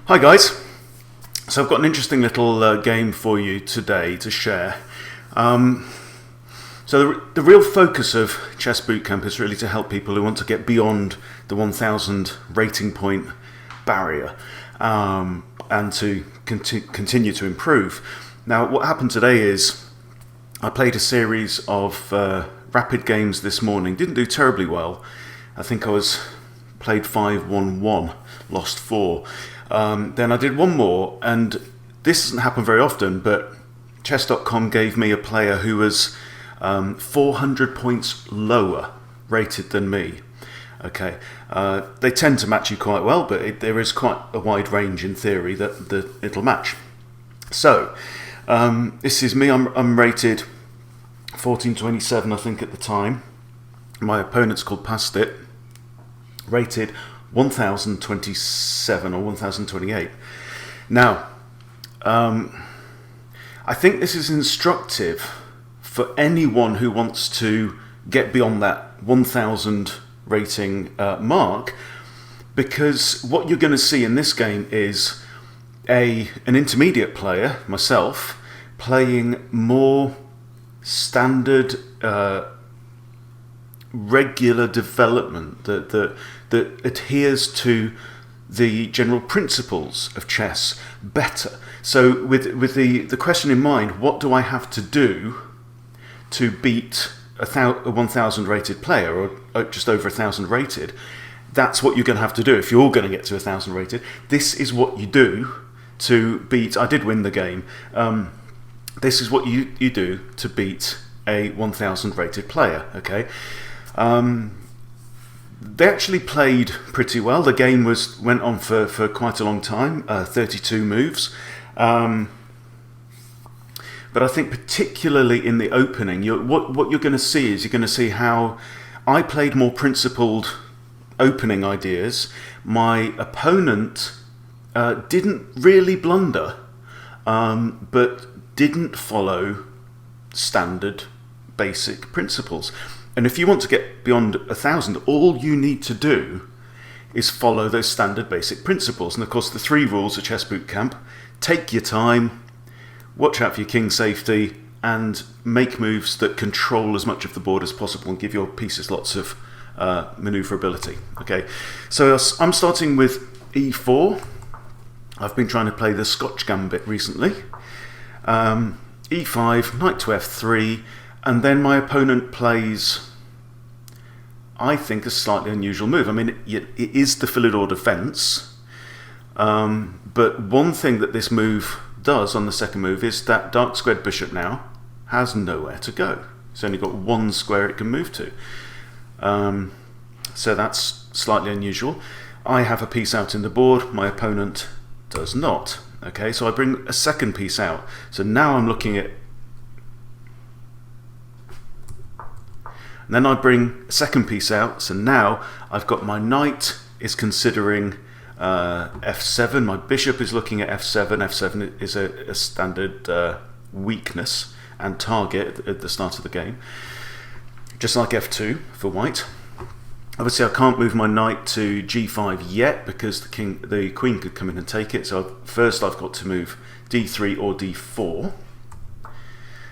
Hi guys, so I've got an interesting little game for you today to share. So the real focus of Chess Bootcamp is really to help people who want to get beyond the 1000 rating point barrier and to continue to improve. Now what happened today is I played a series of rapid games this morning, didn't do terribly well. I think I played 5-1-1, lost 4. Then I did one more, and this doesn't happen very often, but chess.com gave me a player who was 400 points lower rated than me. Okay, they tend to match you quite well, but there is quite a wide range in theory that it'll match. So this is me. I'm rated 1427, I think, at the time. My opponent's called Past It, rated 1027 or 1028. Now, I think this is instructive for anyone who wants to get beyond that 1000 rating mark, because what you're going to see in this game is an intermediate player, myself, playing more standard regular development that adheres to the general principles of chess better. So with the question in mind, what do I have to do to beat a 1000 rated player, or just over 1000 rated? That's what you're going to have to do if you're going to get to 1000 rated. This is what you do to beat. I did win the game. This is what you do to beat a 1000 rated player. Okay. They actually played pretty well. The game went on for quite a long time, 32 moves. But I think particularly in the opening, what you're going to see is you're going to see how I played more principled opening ideas. My opponent didn't really blunder, but didn't follow standard basic principles. And if you want to get beyond 1000, all you need to do is follow those standard basic principles. And of course, the 3 rules of Chess Bootcamp: take your time, watch out for your king safety, and make moves that control as much of the board as possible and give your pieces lots of maneuverability. Okay, so I'm starting with e4. I've been trying to play the Scotch Gambit recently. e5, knight to f3. And then my opponent plays, I think, a slightly unusual move. I mean, it is the Philidor defense, but one thing that this move does on the second move is that dark squared bishop now has nowhere to go. It's only got one square it can move to. So that's slightly unusual. I have a piece out in the board, my opponent does not. Okay, so I bring a second piece out. So now I'm looking at, and then I bring a second piece out, so now I've got my knight is considering f7, my bishop is looking at f7. f7 is a standard weakness and target at the start of the game, just like f2 for white. Obviously I can't move my knight to g5 yet because the queen could come in and take it, so first I've got to move d3 or d4.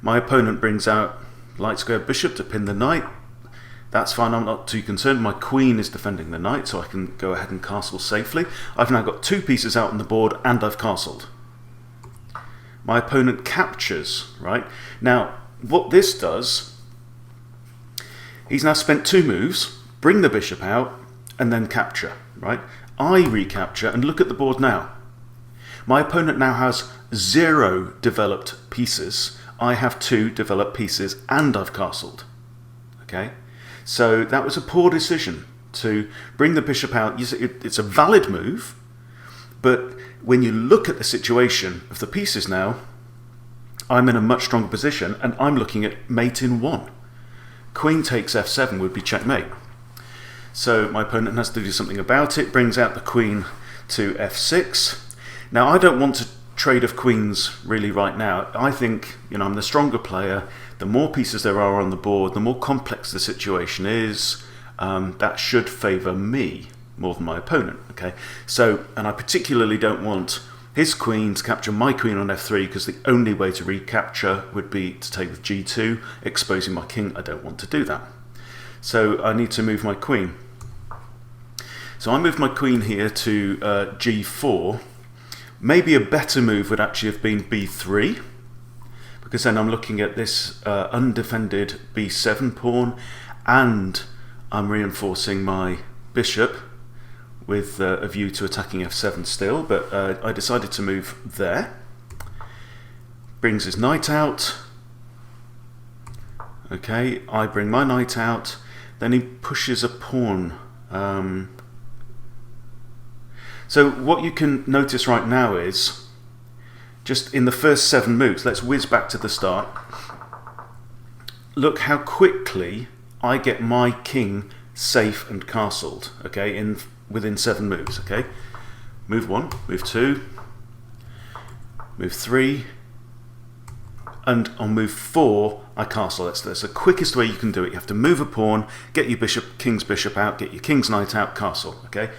My opponent brings out light square bishop to pin the knight. That's fine, I'm not too concerned. My queen is defending the knight, so I can go ahead and castle safely. I've now got 2 pieces out on the board and I've castled. My opponent captures, right? Now, what this does, he's now spent 2 moves, bring the bishop out, and then capture, right? I recapture, and look at the board now. My opponent now has 0 developed pieces. I have 2 developed pieces and I've castled. Okay, so that was a poor decision to bring the bishop out. It's a valid move, but when you look at the situation of the pieces now, I'm in a much stronger position and I'm looking at mate in 1. Queen takes f7 would be checkmate. So my opponent has to do something about it, brings out the queen to f6. Now I don't want to trade of queens really right now. I think, I'm the stronger player. The more pieces there are on the board, the more complex the situation is. That should favour me. more than my opponent. Okay, so, and I particularly don't want his queen to capture my queen on f3, because the only way to recapture would be to take with g2, exposing my king. I don't want to do that. So I need to move my queen. So I moved my queen here to g4. Maybe a better move would actually have been b3, because then I'm looking at this undefended b7 pawn, and I'm reinforcing my bishop with a view to attacking f7 still, but I decided to move there. Brings his knight out. Okay, I bring my knight out, then he pushes a pawn. So what you can notice right now is, just in the first 7 moves, let's whiz back to the start. Look how quickly I get my king safe and castled, okay, within 7 moves, okay? Move 1, move 2, move 3, and on move 4, I castle. That's the quickest way you can do it. You have to move a pawn, get your king's bishop out, get your king's knight out, castle, okay?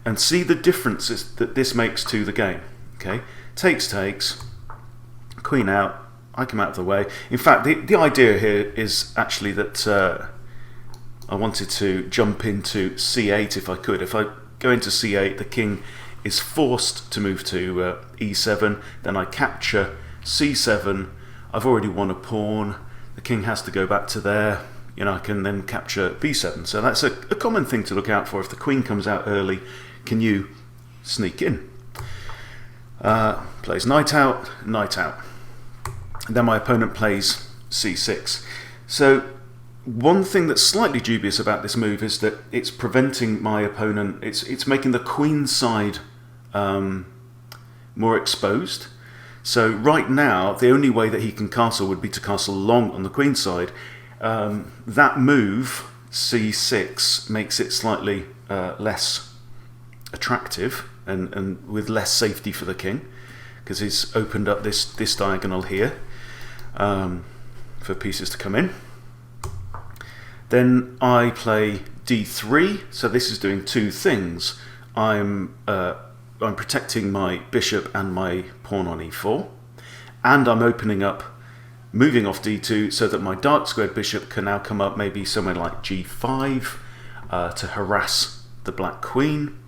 And see the differences that this makes to the game, okay? Takes, queen out, I come out of the way. In fact, the idea here is actually that I wanted to jump into c8 if I could. If I go into c8, the king is forced to move to e7, then I capture c7, I've already won a pawn, the king has to go back to there, you know, I can then capture b7. So that's a common thing to look out for. If the queen comes out early, can you sneak in? Plays knight out, knight out. Then my opponent plays c6. So one thing that's slightly dubious about this move is that it's preventing my opponent, it's making the queen side more exposed. So right now, the only way that he can castle would be to castle long on the queen side. That move, c6, makes it slightly less attractive and with less safety for the king, because he's opened up this diagonal here for pieces to come in. Then I play d3, so this is doing 2 things. I'm protecting my bishop and my pawn on e4, and I'm opening up, moving off d2, so that my dark squared bishop can now come up maybe somewhere like g5 to harass the black queen,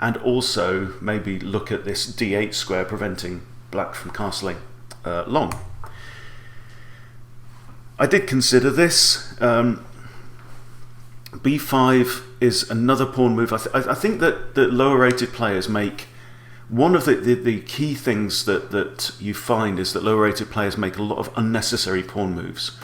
and also maybe look at this d8 square preventing black from castling long. I did consider this. b5 is another pawn move. I think that lower rated players make, one of the key things that you find is that lower rated players make a lot of unnecessary pawn moves.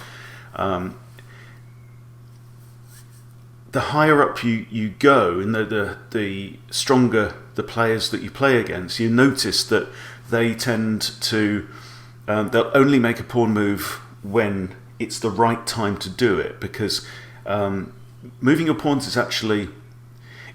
The higher up you go, and the stronger the players that you play against, you notice that they tend to, they'll only make a pawn move when it's the right time to do it, because moving your pawns is actually,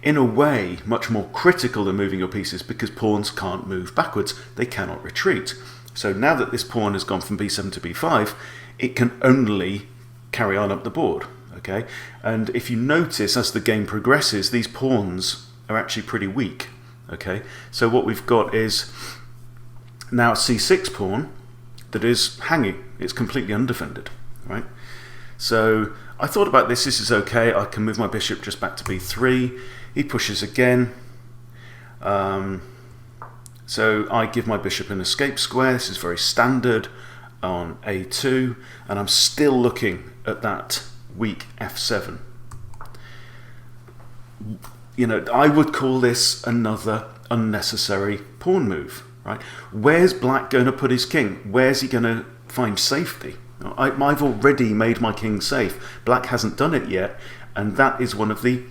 in a way, much more critical than moving your pieces, because pawns can't move backwards, they cannot retreat. So now that this pawn has gone from b7 to b5, it can only carry on up the board, okay? And if you notice, as the game progresses, these pawns are actually pretty weak, okay? So what we've got is now a c6 pawn that is hanging, it's completely undefended, right? So I thought about this is okay, I can move my bishop just back to b3, he pushes again, so I give my bishop an escape square. This is very standard on a2, and I'm still looking at that weak f7. You know, I would call this another unnecessary pawn move, right? Where's black going to put his king? Where's he going to find safety? I've already made my king safe. Black hasn't done it yet, and that is one of the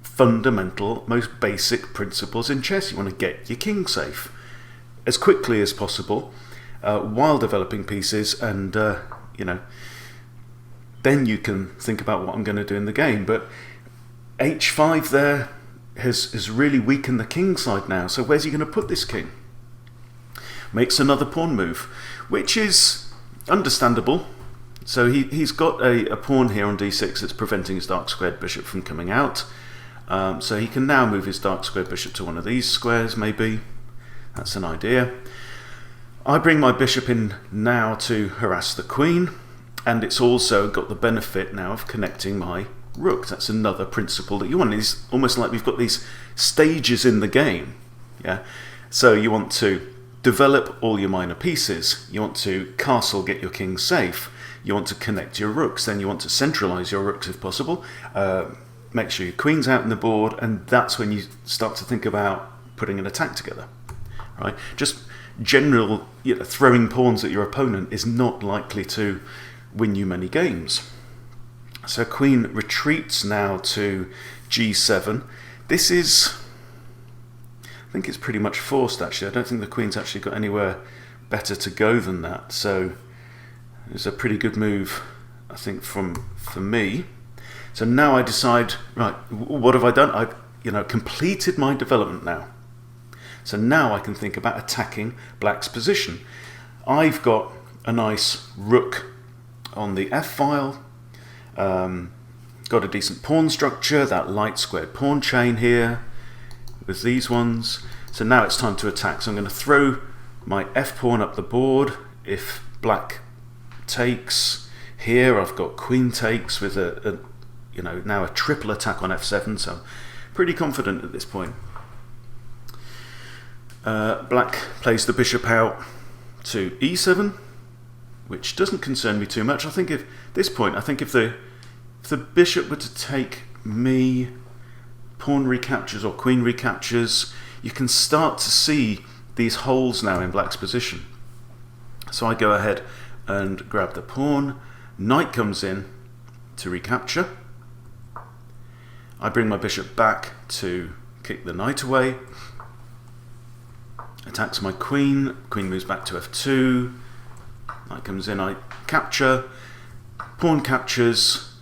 fundamental, most basic principles in chess. You want to get your king safe as quickly as possible while developing pieces, and you know, then you can think about what I'm going to do in the game. But h5 there has really weakened the king side now, so where's he going to put this king? Makes another pawn move, which is understandable. So he's got a pawn here on d6 that's preventing his dark squared bishop from coming out. So he can now move his dark square bishop to one of these squares, maybe. That's an idea. I bring my bishop in now to harass the queen, and it's also got the benefit now of connecting my rook. That's another principle that you want. It's almost like we've got these stages in the game. Yeah. So you want to develop all your minor pieces. You want to castle, get your king safe. You want to connect your rooks. Then you want to centralize your rooks if possible. Make sure your queen's out in the board, and that's when you start to think about putting an attack together. Right? Just general throwing pawns at your opponent is not likely to win you many games. So queen retreats now to g7. This is, I think it's pretty much forced actually. I don't think the queen's actually got anywhere better to go than that. So it's a pretty good move, I think, for me. So now I decide, right, what have I done? I've completed my development now. So now I can think about attacking black's position. I've got a nice rook on the f-file, got a decent pawn structure, that light squared pawn chain here with these ones. So now it's time to attack. So I'm going to throw my f-pawn up the board. If black takes here, I've got queen takes with now a triple attack on f7, so I'm pretty confident at this point. Black plays the bishop out to e7, which doesn't concern me too much. I think if the bishop were to take me, pawn recaptures or queen recaptures, you can start to see these holes now in black's position. So I go ahead and grab the pawn. Knight comes in to recapture. I bring my bishop back to kick the knight away. Attacks my queen. Queen moves back to f2. Knight comes in, I capture. Pawn captures.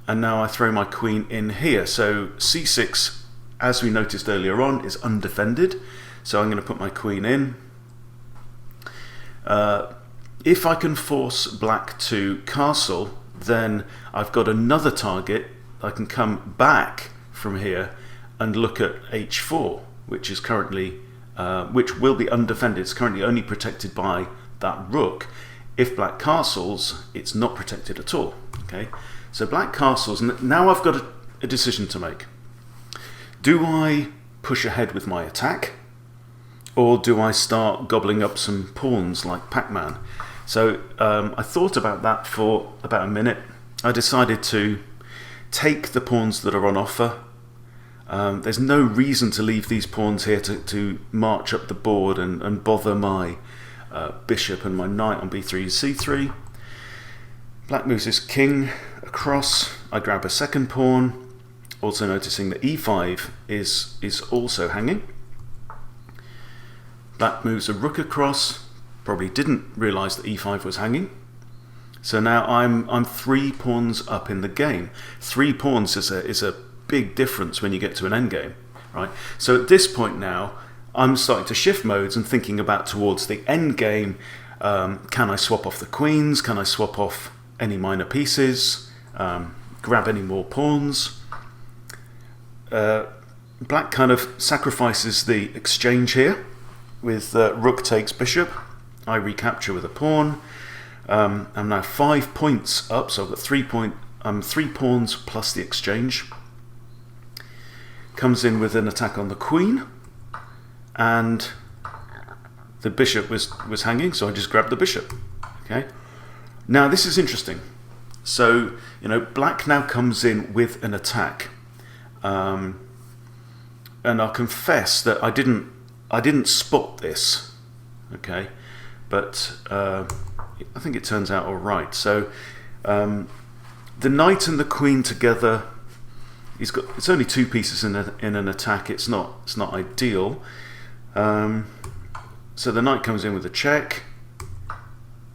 And now I throw my queen in here. So c6, as we noticed earlier on, is undefended. So I'm going to put my queen in. If I can force black to castle, then I've got another target. I can come back from here and look at h4, which is currently, which will be undefended. It's currently only protected by that rook. If black castles, it's not protected at all. Okay, so black castles, and now I've got a decision to make. Do I push ahead with my attack, or do I start gobbling up some pawns like Pac-Man? So I thought about that for about a minute. I decided to take the pawns that are on offer. There's no reason to leave these pawns here to march up the board and bother my bishop and my knight on b3 and c3. Black moves his king across. I grab a second pawn, also noticing that e5 is also hanging. Black moves a rook across, probably didn't realise that e5 was hanging. So now I'm 3 pawns up in the game. 3 pawns is a big difference when you get to an endgame, right? So at this point now, I'm starting to shift modes and thinking about towards the endgame. Can I swap off the queens? Can I swap off any minor pieces? Grab any more pawns? Black kind of sacrifices the exchange here with rook takes bishop. I recapture with a pawn. I'm now 5 points up, so I've got 3 pawns plus the exchange. Comes in with an attack on the queen, and the bishop was hanging, so I just grabbed the bishop. Okay. Now this is interesting. So black now comes in with an attack, and I'll confess that I didn't spot this. Okay, but I think it turns out all right. So the knight and the queen together. It's only 2 pieces in an attack. It's not ideal. So the knight comes in with a check.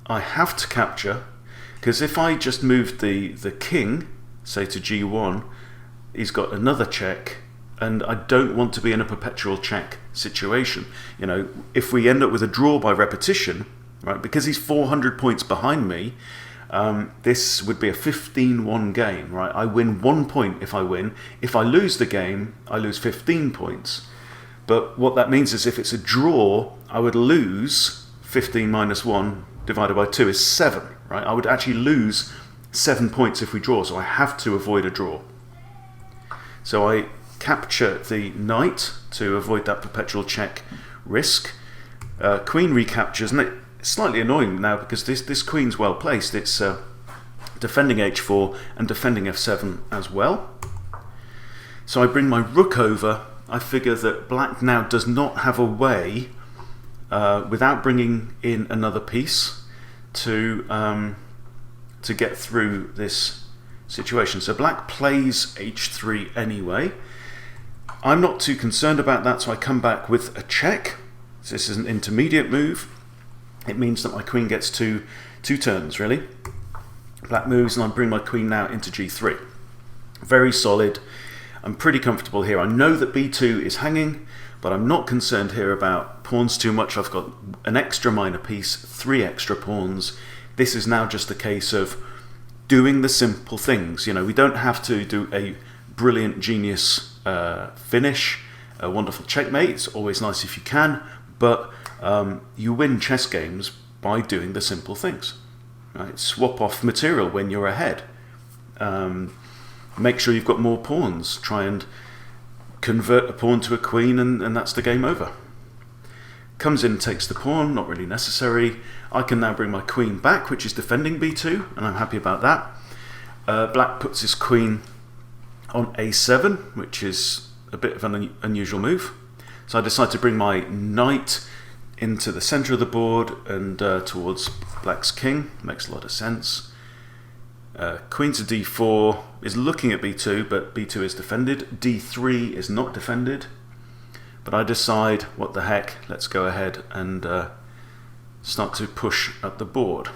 I have to capture, because if I just moved the king, say to g1, he's got another check, and I don't want to be in a perpetual check situation. If we end up with a draw by repetition, right? Because he's 400 points behind me, this would be a 15-1 game, right? I win 1 point if I win. If I lose the game, I lose 15 points. But what that means is if it's a draw, I would lose 15 minus 1 divided by 2 is 7, right? I would actually lose 7 points if we draw, so I have to avoid a draw. So I capture the knight to avoid that perpetual check risk. Queen recaptures, and it's slightly annoying now because this queen's well placed. It's defending h4 and defending f7 as well. So I bring my rook over. I figure that black now does not have a way, without bringing in another piece, to get through this situation. So black plays h3 anyway. I'm not too concerned about that, so I come back with a check. So this is an intermediate move. It means that my queen gets two turns, really. Black moves, and I bring my queen now into g3. Very solid. I'm pretty comfortable here. I know that b2 is hanging, but I'm not concerned here about pawns too much. I've got an extra minor piece, 3 extra pawns. This is now just a case of doing the simple things. You know, we don't have to do a brilliant genius finish, a wonderful checkmate. It's always nice if you can, but you win chess games by doing the simple things. Right? Swap off material when you're ahead. Make sure you've got more pawns. Try and convert a pawn to a queen, and that's the game over. Comes in, takes the pawn, not really necessary. I can now bring my queen back, which is defending b2, and I'm happy about that. Black puts his queen on a7, which is a bit of an unusual move. So I decide to bring my knight into the center of the board and towards black's king. Makes a lot of sense. Queen to d4 is looking at b2, but b2 is defended. d3 is not defended. But I decide, what the heck, let's go ahead and start to push up the board.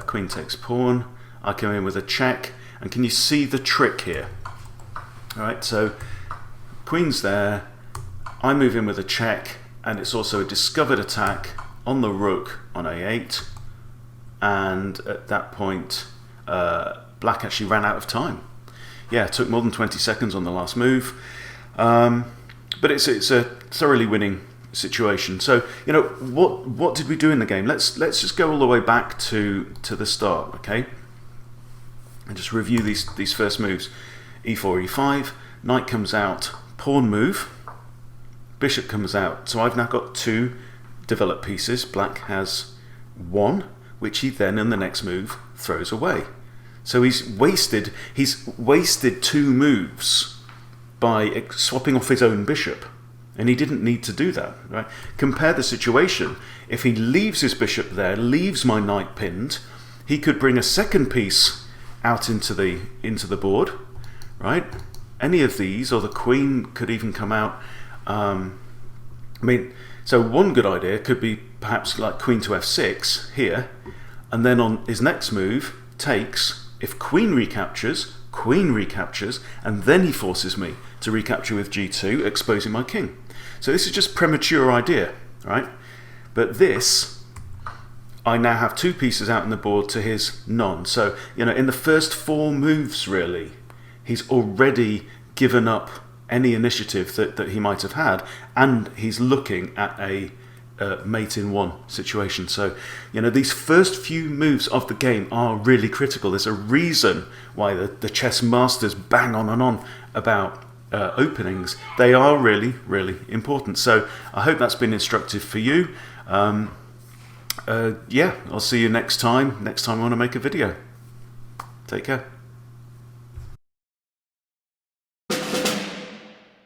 Queen takes pawn. I come in with a check. And can you see the trick here? Alright, so queen's there. I move in with a check, and it's also a discovered attack on the rook on a8. And at that point, black actually ran out of time. Yeah, it took more than 20 seconds on the last move. But it's a thoroughly winning situation. So, you know, what did we do in the game? Let's just go all the way back to the start, okay? And just review these first moves. e4, e5, knight comes out, pawn move, bishop comes out. So I've now got 2 developed pieces. Black has 1, which he then in the next move throws away. So he's wasted 2 moves by swapping off his own bishop, and he didn't need to do that, right? Compare the situation. If he leaves his bishop there, leaves my knight pinned, he could bring a second piece out into the board, right? Any of these, or the queen could even come out. I mean, so one good idea could be perhaps like queen to f6 here, and then on his next move takes. If queen recaptures, and then he forces me to recapture with g2, exposing my king. So this is just premature idea, right? But this, I now have 2 pieces out on the board to his none. So, you know, in the first 4 moves, really, he's already given up any initiative that he might have had, and he's looking at a mate in 1 situation. So, you know, these first few moves of the game are really critical. There's a reason why the chess masters bang on and on about openings. They are really, really important. So I hope that's been instructive for you. Yeah, I'll see you next time I want to make a video. Take care.